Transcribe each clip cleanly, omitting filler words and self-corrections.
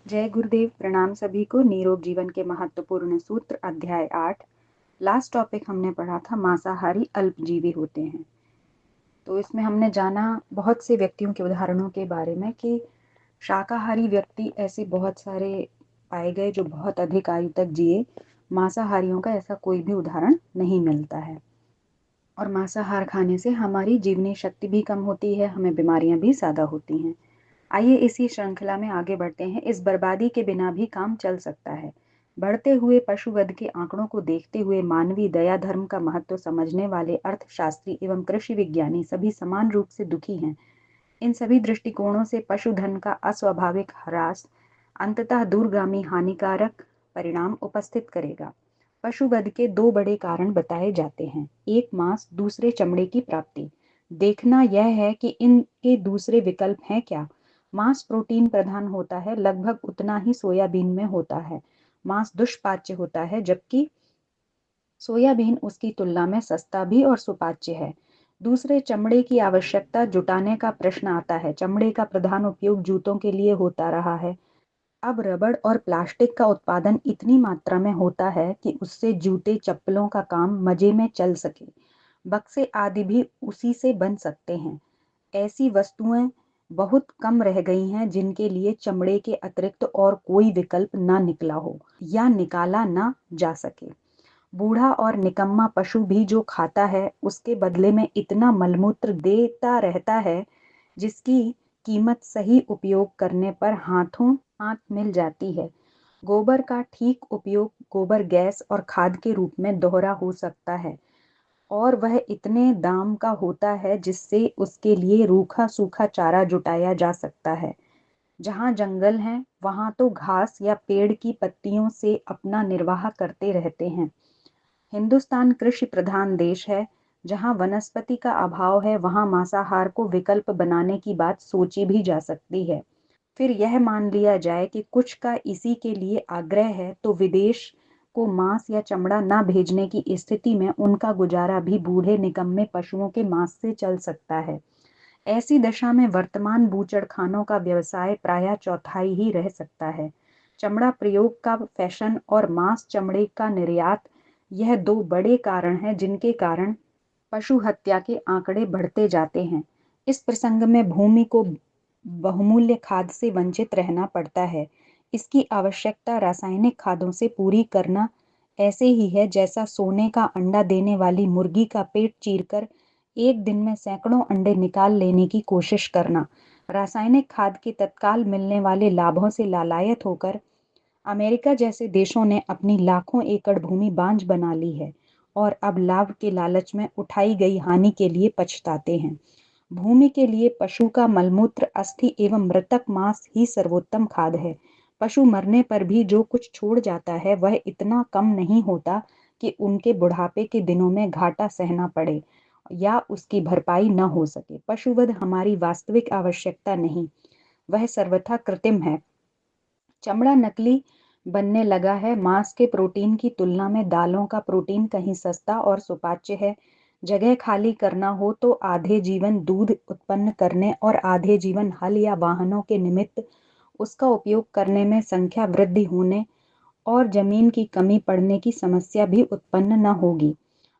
जय गुरुदेव। प्रणाम सभी को। निरोग जीवन के महत्वपूर्ण सूत्र अध्याय 8। लास्ट टॉपिक हमने पढ़ा था मांसाहारी अल्पजीवी होते हैं। तो इसमें हमने जाना बहुत से व्यक्तियों के उदाहरणों के बारे में कि शाकाहारी व्यक्ति ऐसे बहुत सारे पाए गए जो बहुत अधिक आयु तक जिए। मांसाहारियों का ऐसा कोई भी उदाहरण नहीं मिलता है। और मांसाहार खाने से हमारी जीवनी शक्ति भी कम होती है, हमें बीमारियां भी ज़्यादा होती हैं। आइए इसी श्रृंखला में आगे बढ़ते हैं। इस बर्बादी के बिना भी काम चल सकता है। बढ़ते हुए पशुवध के आंकड़ों को देखते हुए मानवीय दया धर्म का महत्व समझने वाले अर्थशास्त्री एवं कृषि विज्ञानी सभी समान रूप से दुखी हैं। इन सभी दृष्टिकोणों से पशुधन का अस्वाभाविक ह्रास अंततः दूरगामी हानिकारक परिणाम उपस्थित करेगा। पशुवध के दो बड़े कारण बताए जाते हैं, एक मांस, दूसरे चमड़े की प्राप्ति। देखना यह है कि इनके दूसरे विकल्प हैं क्या। मांस प्रोटीन प्रधान होता है, लगभग उतना ही सोयाबीन में होता है। मांस दुष्पाच्य होता है, जबकि सोयाबीन उसकी तुलना में सस्ता भी और सुपाच्य है। दूसरे, चमड़े की आवश्यकता जुटाने का प्रश्न आता है। चमड़े का प्रधान उपयोग जूतों के लिए होता रहा है। अब रबड़ और प्लास्टिक का उत्पादन इतनी मात्रा में होता है कि उससे जूते चप्पलों का काम मजे में चल सके। बक्से आदि भी उसी से बन सकते हैं। ऐसी वस्तुएं बहुत कम रह गई हैं जिनके लिए चमड़े के अतिरिक्त और कोई विकल्प ना निकला हो या निकाला ना जा सके। बूढ़ा और निकम्मा पशु भी जो खाता है उसके बदले में इतना मलमूत्र देता रहता है जिसकी कीमत सही उपयोग करने पर हाथों हाथ मिल जाती है। गोबर का ठीक उपयोग गोबर गैस और खाद के रूप में दोहरा हो सकता है, और वह इतने दाम का होता है जिससे उसके लिए रूखा सूखा चारा जुटाया जा सकता है। जहाँ जंगल हैं वहाँ तो घास या पेड़ की पत्तियों से अपना निर्वाह करते रहते हैं। हिंदुस्तान कृषि प्रधान देश है। जहाँ वनस्पति का अभाव है वहाँ मांसाहार को विकल्प बनाने की बात सोची भी जा सकती है। फिर यह मान लिया जाए कि कुछ का इसी के लिए आग्रह है तो विदेश को मांस या चमड़ा ना भेजने की स्थिति में उनका गुजारा भी बूढ़े निकम्मे पशुओं के मांस से चल सकता है। ऐसी दशा में वर्तमान बूचड़खानों का व्यवसाय प्रायः चौथाई ही रह सकता है। चमड़ा प्रयोग का फैशन और मांस चमड़े का निर्यात, यह दो बड़े कारण हैं जिनके कारण पशु हत्या के आंकड़े बढ़ते जाते हैं। इस प्रसंग में भूमि को बहुमूल्य खाद से वंचित रहना पड़ता है। इसकी आवश्यकता रासायनिक खादों से पूरी करना ऐसे ही है जैसा सोने का अंडा देने वाली मुर्गी का पेट चीरकर एक दिन में सैकड़ों अंडे निकाल लेने की कोशिश करना। रासायनिक खाद के तत्काल मिलने वाले लाभों से लालायत होकर अमेरिका जैसे देशों ने अपनी लाखों एकड़ भूमि बांझ बना ली है और अब लाभ के लालच में उठाई गई हानि के लिए पछताते हैं। भूमि के लिए पशु का मलमूत्र, अस्थि एवं मृतक मांस ही सर्वोत्तम खाद है। पशु मरने पर भी जो कुछ छोड़ जाता है वह इतना कम नहीं होता कि उनके बुढ़ापे के दिनों में घाटा सहना पड़े या उसकी भरपाई न हो सके। पशुवध हमारी वास्तविक आवश्यकता नहीं, वह सर्वथा कृत्रिम है। चमड़ा नकली बनने लगा है। मांस के प्रोटीन की तुलना में दालों का प्रोटीन कहीं सस्ता और सुपाच्य है। जगह खाली करना हो तो आधे जीवन दूध उत्पन्न करने और आधे जीवन हल या वाहनों के निमित्त उसका उपयोग करने में संख्या वृद्धि होने और जमीन की कमी पड़ने की समस्या भी उत्पन्न न होगी।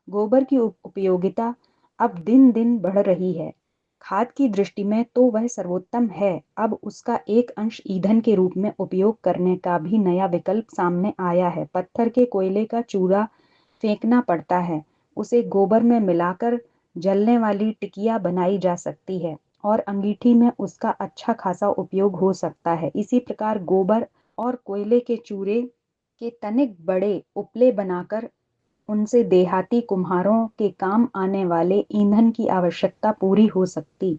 गोबर की उपयोगिता अब दिन दिन बढ़ रही है। खाद की दृष्टि में तो वह सर्वोत्तम है। अब उसका एक अंश ईंधन के रूप में उपयोग करने का भी नया विकल्प सामने आया है। पत्थर के कोयले का चूरा फेंकना पड़ता है, उसे गोबर में मिलाकर जलने वाली टिकिया बनाई जा सकती है और अंगीठी में उसका अच्छा खासा उपयोग हो सकता है। इसी प्रकार गोबर और कोयले के चूरे के तनिक बड़े उपले बनाकर उनसे देहाती कुम्हारों के काम आने वाले ईंधन की आवश्यकता पूरी हो सकती।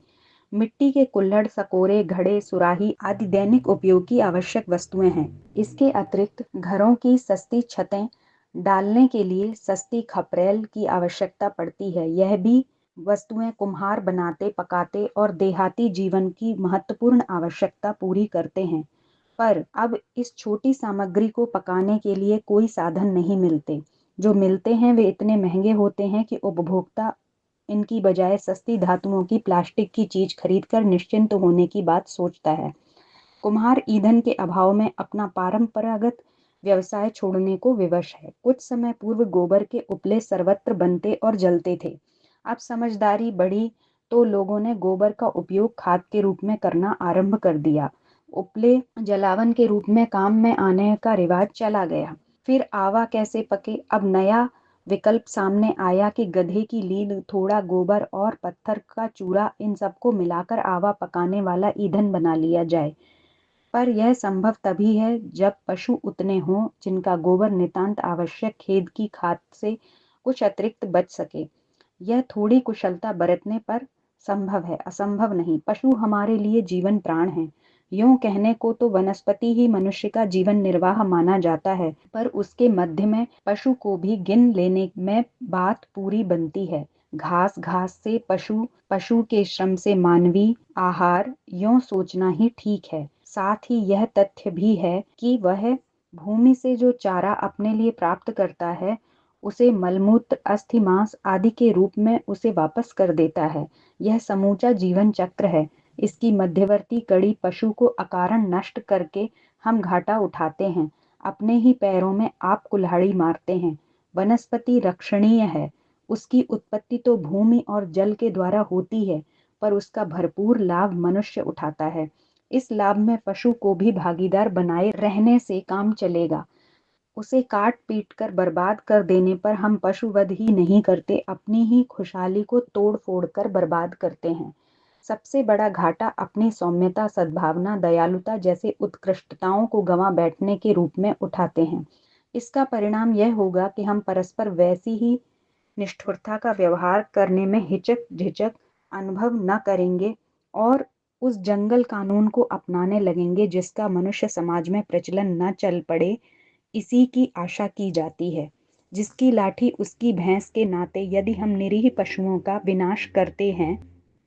मिट्टी के कुल्हड़, सकोरे, घड़े, सुराही आदि दैनिक उपयोग की आवश्यक वस्तुएं हैं। इसके अतिरिक्त घरों की सस्ती छतें डालने के लिए सस्ती खपरेल की आवश्यकता पड़ती है। यह भी वस्तुएं कुम्हार बनाते, पकाते और देहाती जीवन की महत्वपूर्ण आवश्यकता पूरी करते हैं। पर अब इस छोटी सामग्री को पकाने के लिए कोई साधन नहीं मिलते। जो मिलते हैं वे इतने महंगे होते हैं कि उपभोक्ता इनकी बजाय सस्ती धातुओं की, प्लास्टिक की चीज खरीदकर निश्चिंत होने की बात सोचता है। कुम्हार ईंधन के अभाव में अपना परंपरागत व्यवसाय छोड़ने को विवश है। कुछ समय पूर्व गोबर के उपले सर्वत्र बनते और जलते थे। अब समझदारी बढ़ी तो लोगों ने गोबर का उपयोग खाद के रूप में करना आरंभ कर दिया। उपले जलावन के रूप में काम में आने का रिवाज चला गया। फिर आवा कैसे पके, अब नया विकल्प सामने आया कि गधे की लीद, थोड़ा गोबर और पत्थर का चूरा, इन सबको मिलाकर आवा पकाने वाला ईंधन बना लिया जाए। पर यह संभव तभी है जब पशु उतने हों जिनका गोबर नितांत आवश्यक खेत की खाद से कुछ अतिरिक्त बच सके। यह थोड़ी कुशलता बरतने पर संभव है, असंभव नहीं। पशु हमारे लिए जीवन प्राण है। यूं कहने को तो वनस्पति ही मनुष्य का जीवन निर्वाह माना जाता है, पर उसके मध्य में पशु को भी गिन लेने में बात पूरी बनती है। घास घास से पशु, पशु के श्रम से मानवीय आहार, यूं सोचना ही ठीक है। साथ ही यह तथ्य भी है कि वह भूमि से जो चारा अपने लिए प्राप्त करता है उसे मलमूत्र, अस्थि, मांस आदि के रूप में उसे वापस कर देता है। यह समूचा जीवन चक्र है। इसकी मध्यवर्ती कड़ी पशु को अकारण नष्ट करके हम घाटा उठाते हैं, अपने ही पैरों में आप कुल्हाड़ी मारते हैं। वनस्पति रक्षणीय है। उसकी उत्पत्ति तो भूमि और जल के द्वारा होती है, पर उसका भरपूर लाभ मनुष्य उठाता है। इस लाभ में पशु को भी भागीदार बनाए रहने से काम चलेगा। उसे काट पीट कर बर्बाद कर देने पर हम पशुवध ही नहीं करते, अपनी ही खुशहाली को तोड़ फोड़ कर बर्बाद करते हैं। सबसे बड़ा घाटा अपनी सौम्यता, सद्भावना, दयालुता जैसे उत्कृष्टताओं को गंवा बैठने के रूप में उठाते हैं। इसका परिणाम यह होगा कि हम परस्पर वैसी ही निष्ठुरता का व्यवहार करने में हिचक झिझक अनुभव न करेंगे और उस जंगल कानून को अपनाने लगेंगे जिसका मनुष्य समाज में प्रचलन न चल पड़े, इसी की आशा की जाती है। जिसकी लाठी उसकी भैंस के नाते यदि हम निरीह पशुओं का विनाश करते हैं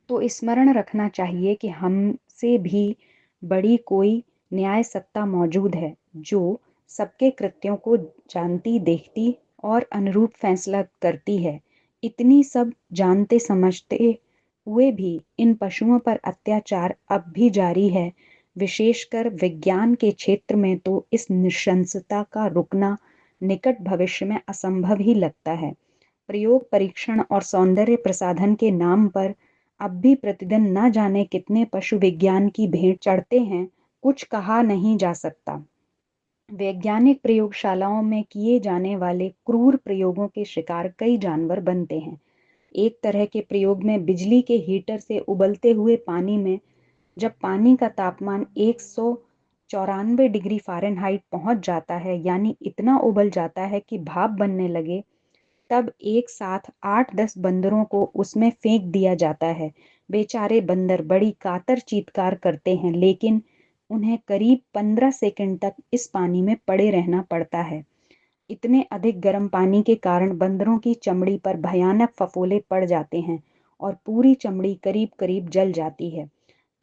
तो स्मरण रखना चाहिए कि हमसे भी बड़ी कोई न्याय सत्ता मौजूद है जो सबके कृत्यों को जानती, देखती और अनुरूप फैसला करती है। इतनी सब जानते समझते हुए भी इन पशुओं पर अत्याचार अब भी जारी है। विशेषकर विज्ञान के क्षेत्र में तो इस नृशंसता का रुकना निकट भविष्य में असंभव ही लगता है। प्रयोग, परीक्षण और सौंदर्य प्रसाधन के नाम पर अब भी प्रतिदिन न जाने कितने पशु विज्ञान की भेंट चढ़ते हैं, कुछ कहा नहीं जा सकता। वैज्ञानिक प्रयोगशालाओं में किए जाने वाले क्रूर प्रयोगों के शिकार कई जानवर बनते हैं। एक तरह के प्रयोग में बिजली के हीटर से उबलते हुए पानी में जब पानी का तापमान 194 डिग्री फ़ारेनहाइट पहुंच जाता है, यानी इतना उबल जाता है कि भाप बनने लगे, तब एक साथ 8-10 बंदरों को उसमें फेंक दिया जाता है। बेचारे बंदर बड़ी कातर चीत्कार करते हैं, लेकिन उन्हें करीब 15 सेकंड तक इस पानी में पड़े रहना पड़ता है। इतने अधिक गर्म पानी के कारण बंदरों की चमड़ी पर भयानक फफोले पड़ जाते हैं और पूरी चमड़ी करीब करीब जल जाती है।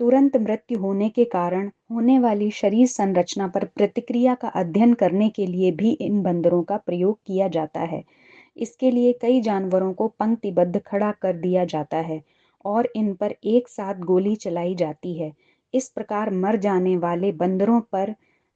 तुरंत मृत्यु होने के कारण होने वाली शरीर संरचना पर प्रतिक्रिया का अध्ययन करने के लिए भी इन बंदरों का प्रयोग किया जाता है। इसके लिए कई जानवरों को पंक्तिबद्ध खड़ा कर दिया जाता है और इन पर एक साथ गोली चलाई जाती है। इस प्रकार मर जाने वाले बंदरों पर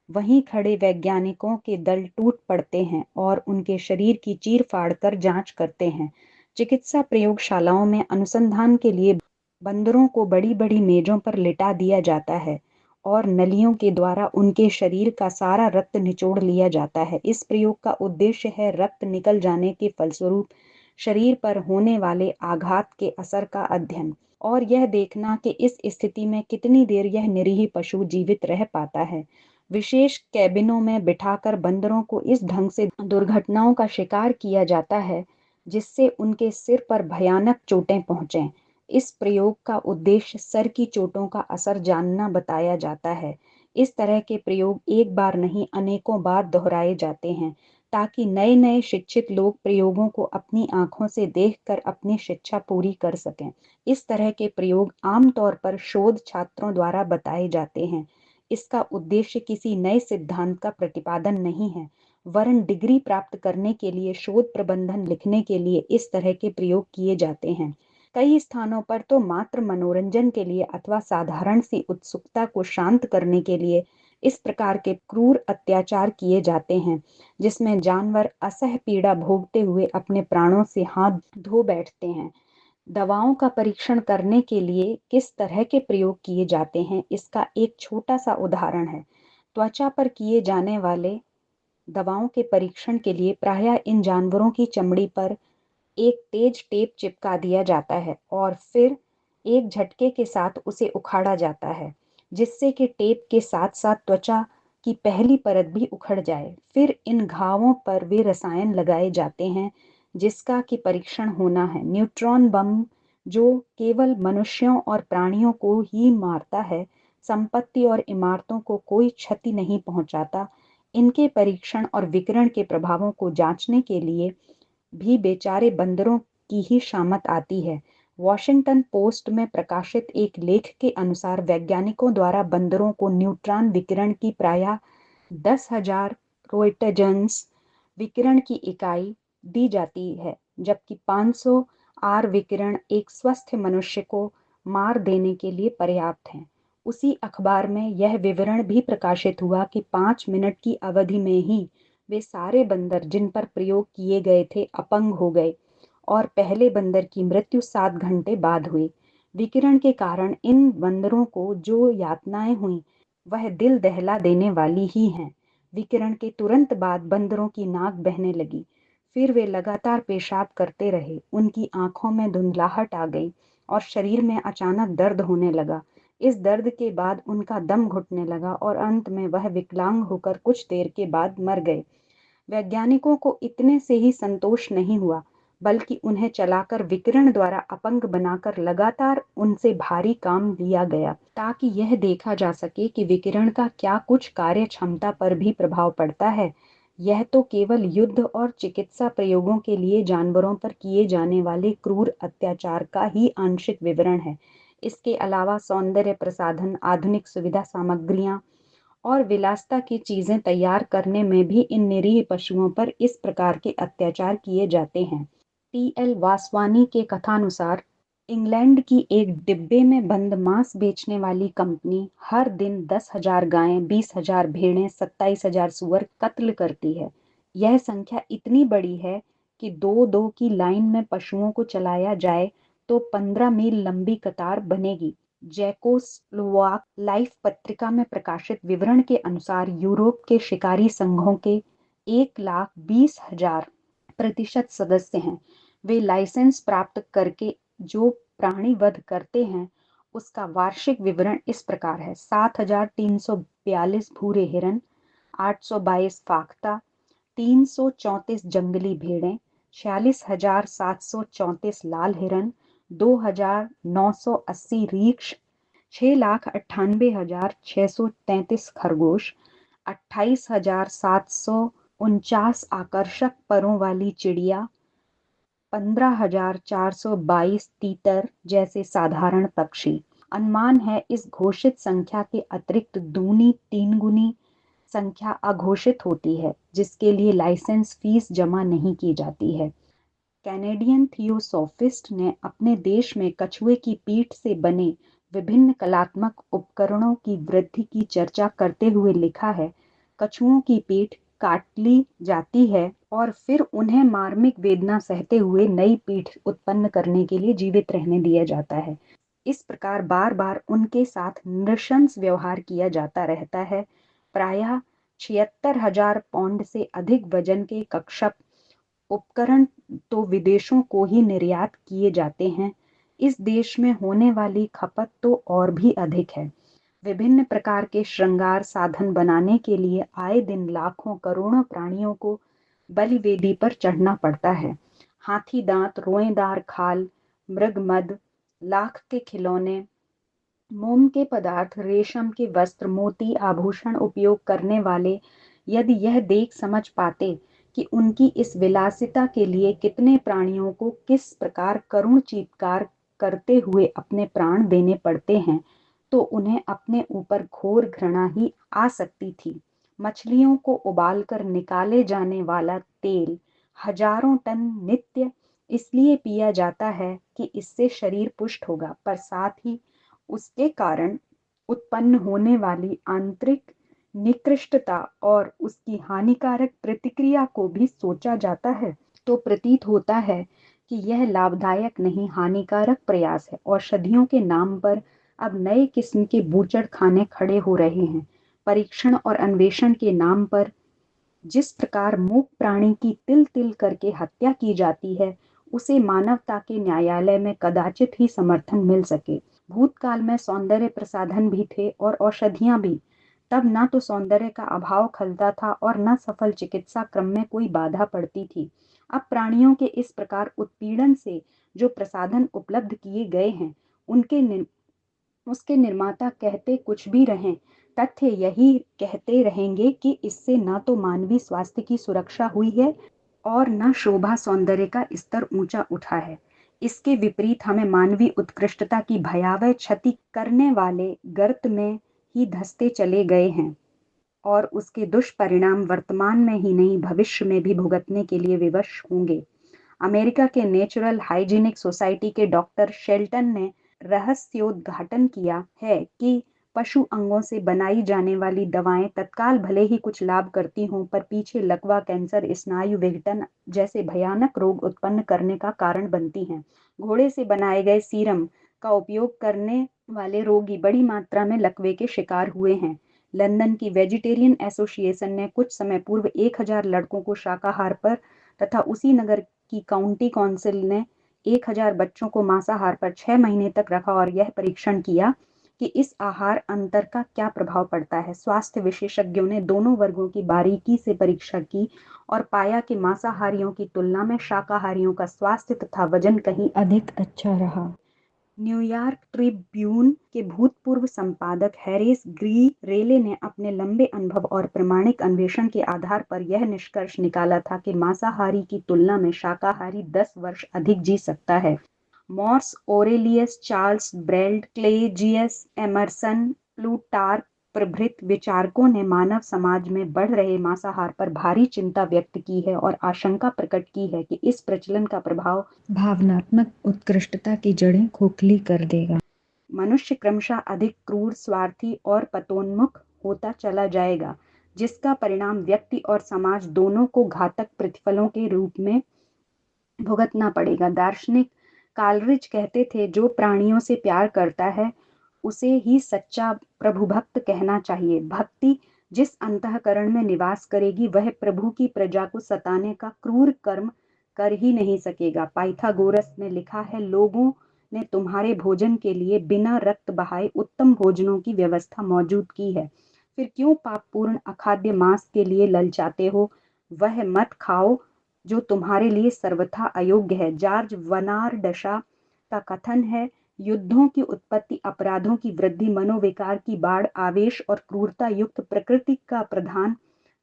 वहीं खड़े वैज्ञानिकों के दल टूट पड़ते हैं और उनके शरीर की चीर फाड़ कर जांच करते हैं। चिकित्सा प्रयोगशालाओं में अनुसंधान के लिए बंदरों को बड़ी बड़ी मेजों पर लिटा दिया जाता है और नलियों के द्वारा उनके शरीर का सारा रक्त निचोड़ लिया जाता है। इस प्रयोग का उद्देश्य है रक्त निकल जाने के फलस्वरूप शरीर पर होने वाले आघात के असर का अध्ययन और यह देखना कि इस स्थिति में कितनी देर यह निरीह पशु जीवित रह पाता है। विशेष कैबिनों में बिठाकर बंदरों को इस ढंग से दुर्घटनाओं का शिकार किया जाता है जिससे उनके सिर पर भयानक चोटें पहुंचें। इस प्रयोग का उद्देश्य सर की चोटों का असर जानना बताया जाता है। इस तरह के प्रयोग एक बार नहीं अनेकों बार दोहराए जाते हैं ताकि नए नए शिक्षित लोग प्रयोगों को अपनी आंखों से देखकर अपनी शिक्षा पूरी कर सकें। इस तरह के प्रयोग आमतौर पर शोध छात्रों द्वारा बताए जाते हैं। इसका उद्देश्य किसी नए सिद्धांत का प्रतिपादन नहीं है, वरन डिग्री प्राप्त करने के लिए शोध प्रबंधन लिखने के लिए इस तरह के प्रयोग किए जाते हैं। कई स्थानों पर तो मात्र मनोरंजन के लिए अथवा साधारण सी उत्सुकता को शांत करने के लिए इस प्रकार के क्रूर अत्याचार किए जाते हैं, जिसमें जानवर असह्य पीड़ा भोगते हुए अपने प्राणों से हाथ धो बैठते हैं। दवाओं का परीक्षण करने के लिए किस तरह के प्रयोग किए जाते हैं, इसका एक छोटा सा उदाहरण है। त्वचा पर किए जाने वाले दवाओं के परीक्षण के लिए प्रायः इन जानवरों की चमड़ी पर एक तेज टेप चिपका दिया जाता है और फिर एक झटके के साथ उसे उखाड़ा जाता है, जिससे कि टेप के साथ साथ त्वचा की पहली परत भी उखड़ जाए। फिर इन घावों पर वे रसायन लगाए जाते हैं जिसका कि परीक्षण होना है। न्यूट्रॉन बम, जो केवल मनुष्यों और प्राणियों को ही मारता है, संपत्ति और इमारतों को कोई क्षति नहीं पहुंचाता। इनके परीक्षण और विकिरण के प्रभावों को जांचने के लिए भी बेचारे बंदरों की ही शामत आती है। वॉशिंगटन पोस्ट में प्रकाशित एक लेख के अनुसार वैज्ञानिकों द्वारा बंदरों को न्यूट्रॉन विकिरण की प्रायः 10,000 रोइटजन्स विकिरण की इकाई दी जाती है, जबकि 500 आर विकिरण एक स्वस्थ मनुष्य को मार देने के लिए पर्याप्त हैं। उसी अखबार में यह विवरण भी प्रकाशित हुआ कि 5 मिनट की अवधि में ही वे सारे बंदर जिन पर प्रयोग किए गए थे अपंग हो गए और पहले बंदर की मृत्यु 7 घंटे बाद हुई। विकिरण के कारण इन बंदरों को जो यातनाएं हुई वह दिल दहला देने वाली ही हैं। विकिरण के तुरंत बाद बंदरों की नाक बहने लगी, फिर वे लगातार पेशाब करते रहे, उनकी आंखों में धुंधलाहट आ गई और शरीर में अचानक दर्द होने लगा। इस दर्द के बाद उनका दम घुटने लगा और अंत में वह विकलांग होकर कुछ देर के बाद मर गए। वैज्ञानिकों को इतने से ही संतोष नहीं हुआ, बल्कि उन्हें चलाकर विकिरण द्वारा अपंग बनाकर लगातार उनसे भारी काम लिया गया, ताकि यह देखा जा सके कि विकिरण का क्या कुछ कार्य क्षमता पर भी प्रभाव पड़ता है। यह तो केवल युद्ध और चिकित्सा प्रयोगों के लिए जानवरों पर किए जाने वाले क्रूर अत्याचार का ही आंशिक विवरण है। इसके अलावा सौंदर्य प्रसाधन, आधुनिक सुविधा सामग्रियां और विलासिता की चीजें तैयार करने में भी इन निरीह पशुओं पर इस प्रकार के अत्याचार किए जाते हैं। टी.एल. वासवानी के कथानुसार इंग्लैंड की एक डिब्बे में बंद मांस बेचने वाली कंपनी हर दिन 10,000 गायें, 20,000 भेड़ें, 27,000 सूअर कत्ल करती है। यह संख्या इतनी बड़ी है कि दो दो की लाइन में पशुओं को चलाया जाए तो 15 मील लंबी कतार बनेगी। चेकोस्लोवाक लाइफ पत्रिका में प्रकाशित विवरण के अनुसार यूरोप के शिकारी संघों के 1,20,000 प्रतिशत सदस्य हैं। वे लाइसेंस प्राप्त करके जो प्राणी वध करते हैं उसका वार्षिक विवरण इस प्रकार है: 7,342 भूरे हिरन, 822 फाख्ता, 334 जंगली भेड़ें, 46,734 लाल हिरन, 2,980 रीछ, 6,98,633 खरगोश, 28,749 आकर्षक परों वाली चिड़िया, 15,422 तीतर जैसे साधारण पक्षी। अनुमान है इस घोषित संख्या के अतिरिक्त दूनी तीन गुनी संख्या अघोषित होती है, जिसके लिए लाइसेंस फीस जमा नहीं की जाती है। कैनेडियन थियोसॉफिस्ट ने अपने देश में कछुए की पीठ से बने विभिन्न कलात्मक उपकरणों की वृद्धि की चर्चा करते हुए लिखा है, कछुओं की पीठ काट ली जाती है और फिर उन्हें मार्मिक वेदना सहते हुए नई पीठ उत्पन्न करने के लिए जीवित रहने दिया जाता है। इस प्रकार बार बार उनके साथ नृशंस व्यवहार किया जाता रहता है। प्रायः 76,000 पौंड से अधिक वजन के कक्षप उपकरण तो विदेशों को ही निर्यात किए जाते हैं। इस देश में होने वाली खपत तो और भी अधिक है। विभिन्न प्रकार के श्रृंगार साधन बनाने के लिए आए दिन लाखों करोड़ों प्राणियों को बलिवेदी पर चढ़ना पड़ता है। हाथी दांत, रोएदार खाल, मृग मद, लाख के खिलौने, मोम के पदार्थ, रेशम के वस्त्र, मोती, आभूषण उपयोग करने वाले यदि यह देख समझ पाते कि उनकी इस विलासिता के लिए कितने प्राणियों को किस प्रकार करुण चीत्कार करते हुए अपने प्राण देने पड़ते हैं, तो उन्हें अपने ऊपर घोर घृणा ही आ सकती थी। मछलियों को उबालकर निकाले जाने वाला तेल हजारों टन नित्य इसलिए पिया जाता है कि इससे शरीर पुष्ट होगा, पर साथ ही उसके कारण उत्पन्न होने वाली आंतरिक निकृष्टता और उसकी हानिकारक प्रतिक्रिया को भी सोचा जाता है तो प्रतीत होता है कि यह लाभदायक नहीं हानिकारक प्रयास है। औषधियों के नाम पर अब नए किस्म के बूचड़ खाने खड़े हो रहे हैं। परीक्षण और अन्वेषण के नाम पर जिस प्रकार मूक प्राणी की तिल तिल करके हत्या की जाती है, उसे मानवता के न्यायालय में कदाचित ही समर्थन मिल सके। भूतकाल में सौंदर्य प्रसाधन भी थे और औषधियां भी। तब न तो सौंदर्य का अभाव खलता था और न सफल चिकित्सा क्रम में कोई बाधा पड़ती थी। अब प्राणियों के इस प्रकार उत्पीड़न से जो प्रसाधन उपलब्ध किए गए हैं, उसके निर्माता कहते कुछ भी रहें, तथ्य यही कहते रहेंगे कि इससे न तो मानवीय स्वास्थ्य की सुरक्षा हुई है और न शोभा सौंदर्य का स्तर ऊंचा उठा है। इसके विपरीत हमें मानवीय उत्कृष्टता की भयावह क्षति करने वाले गर्त में ही धंसते चले गए हैं और उसके दुष्परिणाम वर्तमान में ही नहीं भविष्य में भी भुगतने के लिए विवश होंगे। अमेरिका के नेचुरल हाइजीनिक सोसाइटी के डॉक्टर शेल्टन ने रहस्योद्घाटन किया है कि पशु अंगों से बनाई जाने वाली दवाएं तत्काल भले ही कुछ लाभ करती हों, पर पीछे लकवा, कैंसर, स्नायु विघटन जैसे भयानक रोग उत्पन्न करने का कारण बनती हैं। घोड़े से बनाए गए सीरम का उपयोग करने वाले रोगी बड़ी मात्रा में लकवे के शिकार हुए हैं। लंदन की वेजिटेरियन एसोसिएशन ने कुछ समय पूर्व 1000 लड़कों को शाकाहार पर तथा उसी नगर की काउंटी काउंसिल ने 1000 बच्चों को मांसाहार पर 6 महीने तक रखा और यह परीक्षण किया कि इस आहार अंतर का क्या प्रभाव पड़ता है। स्वास्थ्य विशेषज्ञों ने दोनों वर्गों की बारीकी से परीक्षा की और पाया कि मांसाहारियों की तुलना में शाकाहारियों का स्वास्थ्य तथा वजन कहीं अधिक अच्छा रहा। न्यूयॉर्क ट्रिब्यून के भूतपूर्व संपादक हैरिस ग्री रेले ने अपने लंबे अनुभव और प्रामाणिक अन्वेषण के आधार पर यह निष्कर्ष निकाला था कि मांसाहारी की तुलना में शाकाहारी 10 वर्ष अधिक जी सकता है। मॉर्स ओरेलियस, चार्ल्स ब्रेल्ट, क्लेजियस एमरसन, प्लूटार्क प्रभृत विचारकों ने मानव समाज में बढ़ रहे मांसाहार पर भारी चिंता व्यक्त की है और आशंका प्रकट की है कि इस प्रचलन का प्रभाव भावनात्मक उत्कृष्टता की जड़ें खोखली कर देगा। मनुष्य क्रमशः अधिक क्रूर, स्वार्थी और पतोन्मुख होता चला जाएगा, जिसका परिणाम व्यक्ति और समाज दोनों को घातक प्रतिफलों के रूप में भुगतना पड़ेगा। दार्शनिक कालरिज कहते थे, जो प्राणियों से प्यार करता है उसे ही सच्चा प्रभु भक्त कहना चाहिए। भक्ति जिस अंतःकरण में निवास करेगी, वह प्रभु की प्रजा को सताने का क्रूर कर्म कर ही नहीं सकेगा। पाइथागोरस ने लिखा है, लोगों ने तुम्हारे भोजन के लिए बिना रक्त बहाए उत्तम भोजनों की व्यवस्था मौजूद की है, फिर क्यों पापपूर्ण अखाद्य मांस के लिए ललचाते हो? वह मत खाओ जो तुम्हारे लिए सर्वथा अयोग्य है। जॉर्ज बर्नार्ड शॉ का कथन है, युद्धों की उत्पत्ति, अपराधों की वृद्धि, मनोविकार की बाढ़, आवेश और क्रूरता युक्त प्रकृति का प्रधान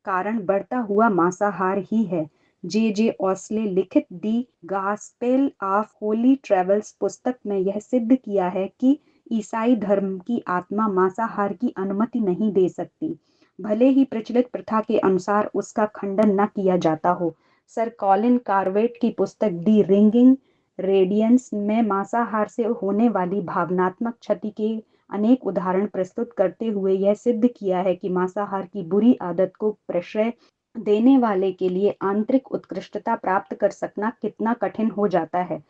कारण बढ़ता हुआ मांसाहार ही है। जे ओस्ले लिखित दी गॉस्पेल ऑफ होली ट्रेवल्स पुस्तक में यह सिद्ध किया है कि ईसाई धर्म की आत्मा मांसाहार की अनुमति नहीं दे सकती, भले ही प्रचलित प्रथा के अनुसार उसका खंडन न किया जाता हो। सर कॉलिन कार्वेट की पुस्तक दी रिंगिंग रेडियंस में मांसाहार से होने वाली भावनात्मक क्षति के अनेक उदाहरण प्रस्तुत करते हुए यह सिद्ध किया है कि मांसाहार की बुरी आदत को प्रश्रय देने वाले के लिए आंतरिक उत्कृष्टता प्राप्त कर सकना कितना कठिन हो जाता है।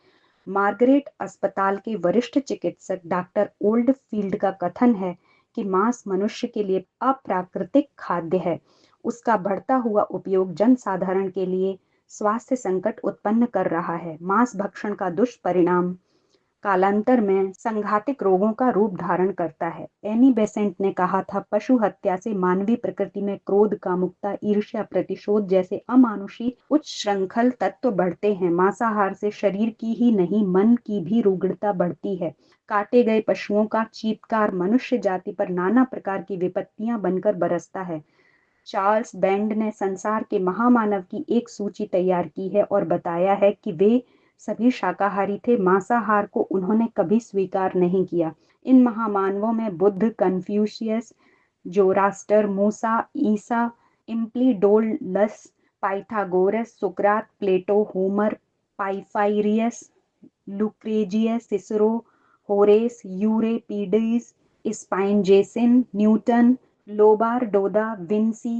मार्गरेट अस्पताल के वरिष्ठ चिकित्सक डॉक्टर ओल्डफील्ड का कथन है कि मांस मनुष्य के लिए अप्राकृतिक खाद्य है। उसका बढ़ता हुआ उपयोग जनसाधारण के लिए स्वास्थ्य संकट उत्पन्न कर रहा है। मांस भक्षण का दुष्परिणाम कालांतर में संघातिक रोगों का रूप धारण करता है। एनी बेसेंट ने कहा था, पशु हत्या से मानवीय प्रकृति में क्रोध, कामुकता, ईर्ष्या, प्रतिशोध जैसे अमानुषी उच्च श्रृंखल तत्व बढ़ते हैं। मांसाहार से शरीर की ही नहीं मन की भी रुग्णता बढ़ती है। काटे गए पशुओं का चीत्कार मनुष्य जाति पर नाना प्रकार की विपत्तियां बनकर बरसता है। चार्ल्स बेंड ने संसार के महामानव की एक सूची तैयार की है और बताया है कि वे सभी शाकाहारी थे। मांसाहार को उन्होंने कभी स्वीकार नहीं किया। इन महामानवों में बुद्ध, कन्फ्यूशियस, जोरास्टर, मूसा, ईसा, इम्प्लीडोलस, पाइथागोरस, सुकरात, प्लेटो, होमर, पाइफाइरियस, लुक्रेजियस, सिसरो, होरेस, यूरेपीडिस, स्पाइनजेसिन, Newton, Leonardo da Vinci,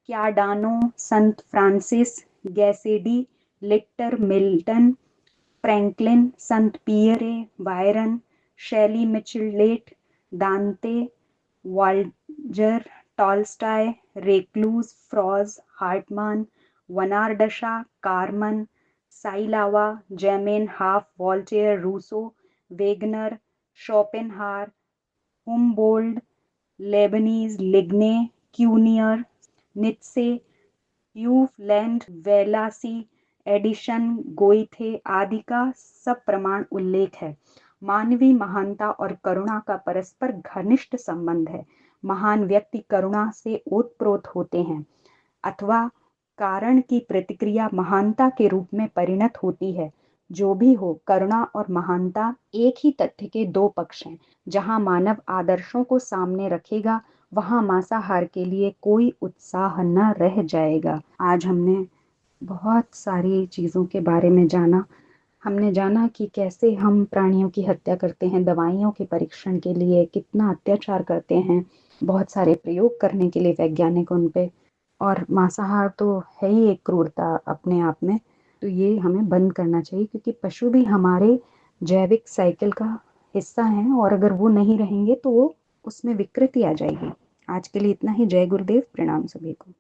Cardano, संत Francis, Gassendi, Littre, Milton, Franklin, संत Pierre, Byron, Shelley Michelet, Dante, वाल्जर, टॉलस्टॉय, रेक्लूज, फ्रॉज, हार्टमान, वनारडशा, कार्मन, साइलावा, जेमेन हाफ, Voltaire, Rousseau, Wagner, Schopenhauer, Humboldt, Leibniz, Ligne, Cuvier, Nietzsche, Hufeland, वेलासी, एडिशन, गोइथे आदि का सब प्रमाण उल्लेख है। मानवीय महानता और करुणा का परस्पर घनिष्ठ संबंध है। महान व्यक्ति करुणा से ओतप्रोत होते हैं अथवा कारण की प्रतिक्रिया महानता के रूप में परिणत होती है। जो भी हो, करुणा और महानता एक ही तथ्य के दो पक्ष हैं। जहां मानव आदर्शों को सामने रखेगा, वहां मांसाहार के लिए कोई उत्साह न रह जाएगा। आज हमने बहुत सारी चीज़ों के बारे में जाना। हमने जाना कि कैसे हम प्राणियों की हत्या करते हैं, दवाइयों के परीक्षण के लिए कितना अत्याचार करते हैं, बहुत सारे प्रयोग करने के लिए वैज्ञानिक उन पे, और मांसाहार तो है ही एक क्रूरता अपने आप में। तो ये हमें बंद करना चाहिए, क्योंकि पशु भी हमारे जैविक साइकिल का हिस्सा हैं, और अगर वो नहीं रहेंगे तो वो उसमें विकृति आ जाएगी। आज के लिए इतना ही। जय गुरुदेव, प्रणाम सभी को।